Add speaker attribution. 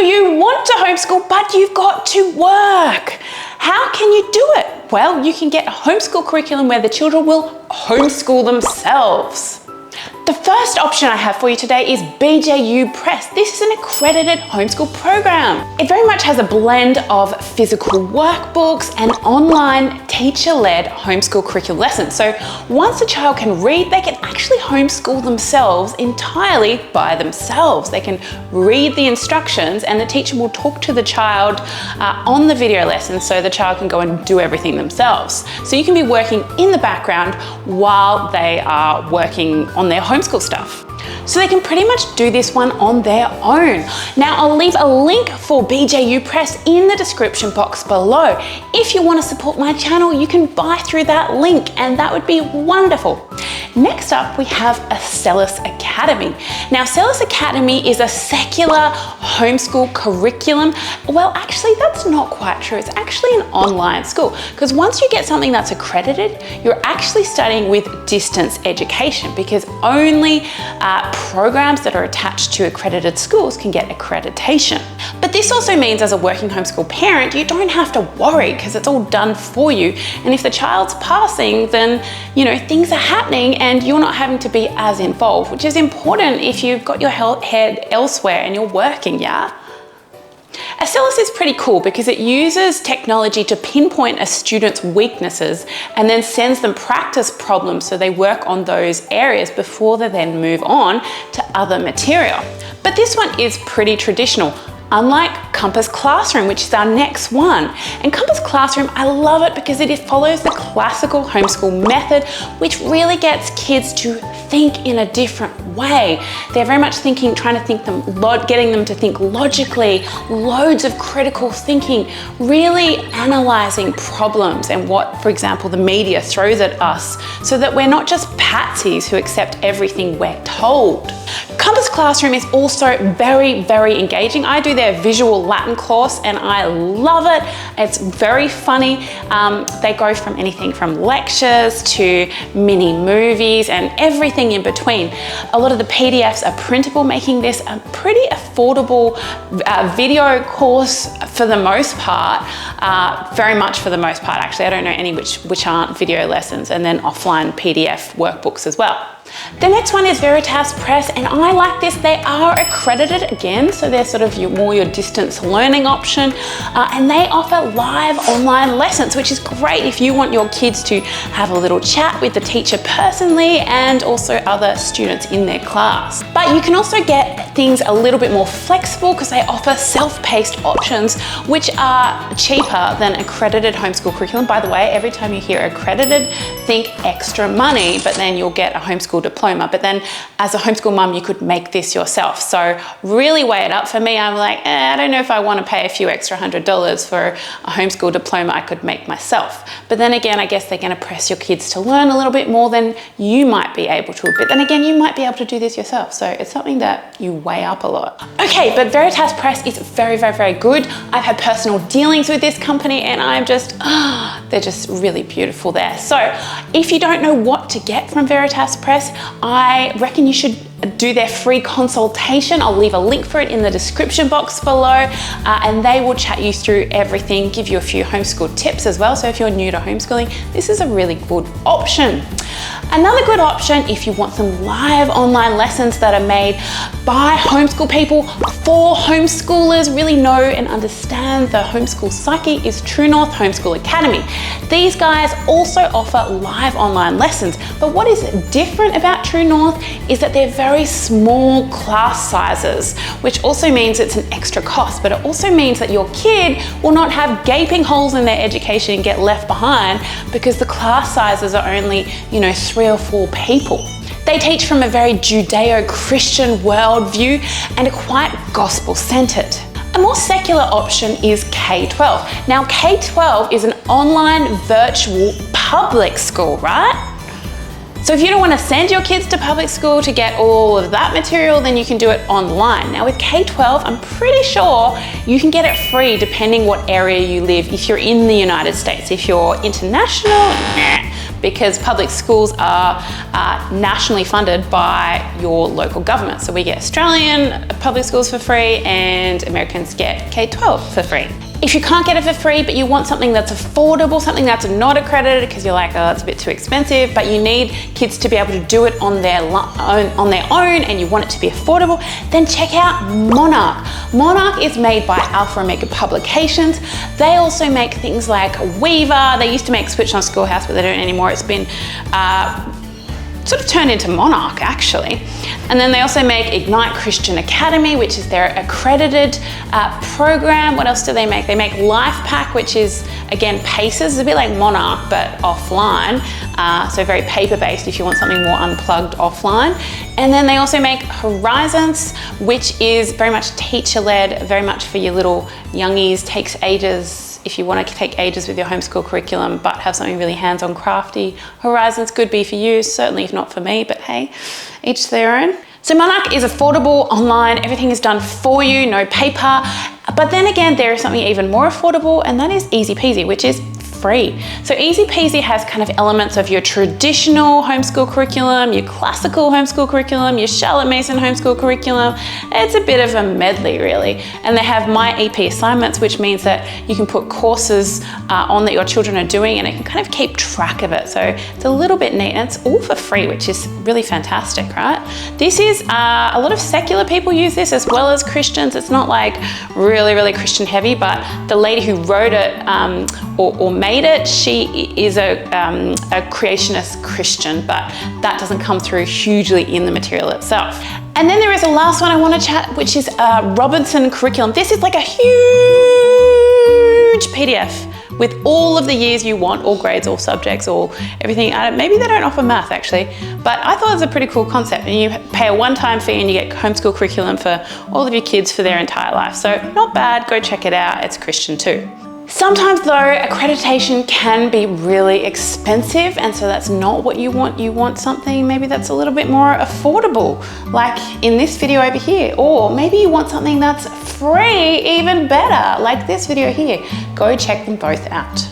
Speaker 1: you want to homeschool, but you've got to work. How can you do it? Well, you can get a homeschool curriculum where the children will homeschool themselves. The first option I have for you today is BJU Press. This is an accredited homeschool program. It very much has a blend of physical workbooks and online teacher-led homeschool curriculum lessons. So once a child can read, they can actually homeschool themselves entirely by themselves. They can read the instructions and the teacher will talk to the child on the video lesson so the child can go and do everything themselves. So you can be working in the background while they are working on their homeschool stuff. So they can pretty much do this one on their own. Now I'll leave a link for BJU Press in the description box below. If you want to support my channel, you can buy through that link and that would be wonderful. Next up, we have Acellus Academy. Now, Acellus Academy is a secular homeschool curriculum. Well, actually, that's not quite true. It's actually an online school because once you get something that's accredited, you're actually studying with distance education because only programs that are attached to accredited schools can get accreditation. But this also means as a working homeschool parent, you don't have to worry because it's all done for you. And if the child's passing, then, you know, things are happening and you're not having to be as involved, which is important if you've got your head elsewhere and you're working, yeah? Acellus is pretty cool because it uses technology to pinpoint a student's weaknesses and then sends them practice problems so they work on those areas before they then move on to other material. But this one is pretty traditional, unlike Compass Classroom, which is our next one. And Compass Classroom, I love it because it follows the classical homeschool method, which really gets kids to think in a different way. They're very much trying to think getting them to think logically, loads of critical thinking, really analyzing problems and what, for example, the media throws at us so that we're not just patsies who accept everything we're told. Compass Classroom is also very, very engaging. I do their visual Latin course and I love it. It's very funny. They go from anything from lectures to mini movies and everything in between. A lot of the PDFs are printable, making this a pretty affordable video course for the most part. Very much for the most part, actually. I don't know any which aren't video lessons, and then offline PDF workbooks as well. The next one is Veritas Press, and I like this. They are accredited again, so they're sort of more your distance learning option, and they offer live online lessons, which is great if you want your kids to have a little chat with the teacher personally and also other students in their class. But you can also get things a little bit more flexible because they offer self-paced options, which are cheaper than accredited homeschool curriculum. By the way, every time you hear accredited, think extra money, but then you'll get a homeschool diploma. But then as a homeschool mum, you could make this yourself. So really weigh it up. For me, I'm like, I don't know if I want to pay a few extra $100 for a homeschool diploma I could make myself. But then again, I guess they're going to press your kids to learn a little bit more than you might be able to. But then again, you might be able to do this yourself. So it's something that you weigh up a lot. Okay, but Veritas Press is very, very, very good. I've had personal dealings with this company and I'm just, they're just really beautiful there. So if you don't know what to get from Veritas Press, I reckon you should do their free consultation. I'll leave a link for it in the description box below, and they will chat you through everything, give you a few homeschool tips as well. So if you're new to homeschooling, this is a really good option. Another good option if you want some live online lessons that are made by homeschool people for homeschoolers, really know and understand the homeschool psyche, is True North Homeschool Academy. These guys also offer live online lessons, but what is different about True North is that they're very small class sizes, which also means it's an extra cost, but it also means that your kid will not have gaping holes in their education and get left behind because the class sizes are only, 3 or 4 people. They teach from a very Judeo-Christian worldview and are quite gospel-centered. A more secular option is K-12. Now, K-12 is an online virtual public school, right? So if you don't want to send your kids to public school to get all of that material, then you can do it online. Now with K-12, I'm pretty sure you can get it free depending what area you live if you're in the United States. If you're international, nah. because public schools are nationally funded by your local government. So we get Australian public schools for free and Americans get K-12 for free. If you can't get it for free, but you want something that's affordable, something that's not accredited because you're like, oh, it's a bit too expensive, but you need kids to be able to do it on their own and you want it to be affordable, then check out Monarch. Monarch is made by Alpha Omega Publications. They also make things like Weaver. They used to make Switched On Schoolhouse, but they don't anymore. It's been sort of turned into Monarch, actually. And then they also make Ignite Christian Academy, which is their accredited program. What else do they make? They make LifePack, which is, again, Paces. It's a bit like Monarch, but offline. So very paper-based if you want something more unplugged offline. And then they also make Horizons, which is very much teacher-led, very much for your little youngies, takes ages. If you want to take ages with your homeschool curriculum but have something really hands-on crafty, Horizons could be for you, certainly if not for me, but hey, each their own. So Monarch is affordable online, everything is done for you, no paper. But then again, there is something even more affordable, and that is Easy Peasy, which is free. So Easy Peasy has kind of elements of your traditional homeschool curriculum, your classical homeschool curriculum, your Charlotte Mason homeschool curriculum. It's a bit of a medley, really. And they have My EP assignments, which means that you can put courses on that your children are doing, and it can kind of keep track of it. So it's a little bit neat, and it's all for free, which is really fantastic, right? This is, a lot of secular people use this as well as Christians. It's not like really, really Christian heavy, but the lady who wrote it or made it, she is a creationist Christian, but that doesn't come through hugely in the material itself. And then there is a last one I want to chat, which is Robinson Curriculum. This is like a huge PDF with all of the years you want, all grades, all subjects, all everything. Maybe they don't offer math actually, but I thought it was a pretty cool concept. And you pay a one-time fee and you get homeschool curriculum for all of your kids for their entire life. So not bad, go check it out. It's Christian too. Sometimes though, accreditation can be really expensive, and so that's not what you want. You want something maybe that's a little bit more affordable, like in this video over here, or maybe you want something that's free, even better, like this video here. Go check them both out.